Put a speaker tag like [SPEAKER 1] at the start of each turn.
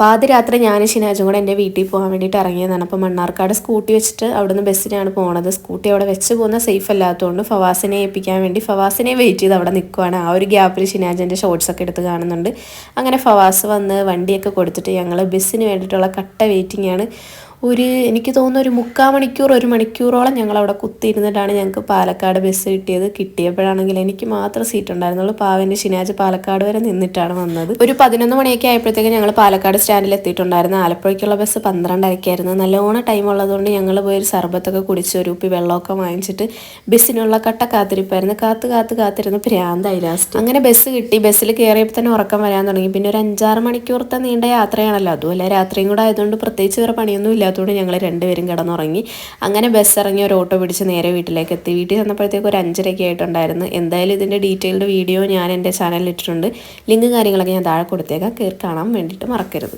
[SPEAKER 1] പാതിരാത്രി ഞാനും ഷിനാജും കൂടെ എൻ്റെ വീട്ടിൽ പോകാൻ വേണ്ടിയിട്ട് ഇറങ്ങിയതാണ്. അപ്പോൾ മണ്ണാർക്കാട് സ്കൂട്ടി വെച്ചിട്ട് അവിടുന്ന് ബസ്സിനാണ് പോണത്. സ്കൂട്ടി അവിടെ വെച്ച് പോകുന്ന സേഫ് അല്ലാത്തതുകൊണ്ട് ഫവാസിനെ ഏൽപ്പിക്കാൻ വേണ്ടി ഫവാസിനെ വെയിറ്റ് ചെയ്ത് അവിടെ നിൽക്കുവാണ്. ആ ഒരു ഗ്യാപ്പിൽ ഷിനാജിൻ്റെ ഷോർട്സൊക്കെ എടുത്ത് കാണുന്നുണ്ട്. അങ്ങനെ ഫവാസ് വന്ന് വണ്ടിയൊക്കെ കൊടുത്തിട്ട് ഞങ്ങൾ ബസ്സിന് വേണ്ടിയിട്ടുള്ള കട്ട വെയിറ്റിംഗ് ആണ്. എനിക്ക് തോന്നുന്നു ഒരു 3/4 മണിക്കൂർ 1 മണിക്കൂറോളം ഞങ്ങളവിടെ കുത്തിയിരുന്നിട്ടാണ് ഞങ്ങൾക്ക് പാലക്കാട് ബസ് കിട്ടിയത്. കിട്ടിയപ്പോഴാണെങ്കിൽ എനിക്ക് മാത്രം സീറ്റ് ഉണ്ടായിരുന്നുള്ളൂ. പാവൻ്റെ ഷിനാജ് പാലക്കാട് വരെ നിന്നിട്ടാണ് വന്നത്. ഒരു 11 മണിയൊക്കെ ആയപ്പോഴത്തേക്കും ഞങ്ങൾ പാലക്കാട് സ്റ്റാൻഡിൽ എത്തിയിട്ടുണ്ടായിരുന്നു. ആലപ്പുഴയ്ക്കുള്ള ബസ് 12:30 നല്ലോണം ടൈം ഉള്ളതുകൊണ്ട് ഞങ്ങൾ പോയി ഒരു സർബത്തൊക്കെ കുടിച്ച് ഒരു കുപ്പി വെള്ളമൊക്കെ വാങ്ങിച്ചിട്ട് ബസ്സിനുള്ള കട്ട കാത്തിരിപ്പായിരുന്നു. കാത്തിരുന്ന് ഭ്രാന്തായി ലാസ്റ്റ്. അങ്ങനെ ബസ് കിട്ടി. ബസ്സിൽ കയറിയപ്പോൾ തന്നെ ഉറക്കം വരാൻ തുടങ്ങി. പിന്നെ ഒരു 5-6 മണിക്കൂറത്തെ നീണ്ട യാത്രയാണല്ലോ. അതുമല്ല രാത്രിയും കൂടെ ആയതുകൊണ്ട് പ്രത്യേകിച്ച് വേറെ പണിയൊന്നും ഇല്ലാത്തതുകൊണ്ട് ഞങ്ങൾ രണ്ടുപേരും കിടന്നുറങ്ങി. അങ്ങനെ ബസ് ഇറങ്ങി ഒരു ഓട്ടോ പിടിച്ച് നേരെ വീട്ടിലേക്ക് എത്തി. വീട്ടിൽ ചെന്നപ്പോഴത്തേക്ക് ഒരു 5:30 ആയിട്ടുണ്ടായിരുന്നു. എന്തായാലും ഇതിൻ്റെ ഡീറ്റെയിൽഡ് വീഡിയോ ഞാൻ എൻ്റെ ചാനലിൽ ഇട്ടിട്ടുണ്ട്. ലിങ്ക് കാര്യങ്ങളൊക്കെ ഞാൻ താഴെ കൊടുത്തേക്കാം. കയറി കാണാൻ വേണ്ടിയിട്ട് മറക്കരുത്.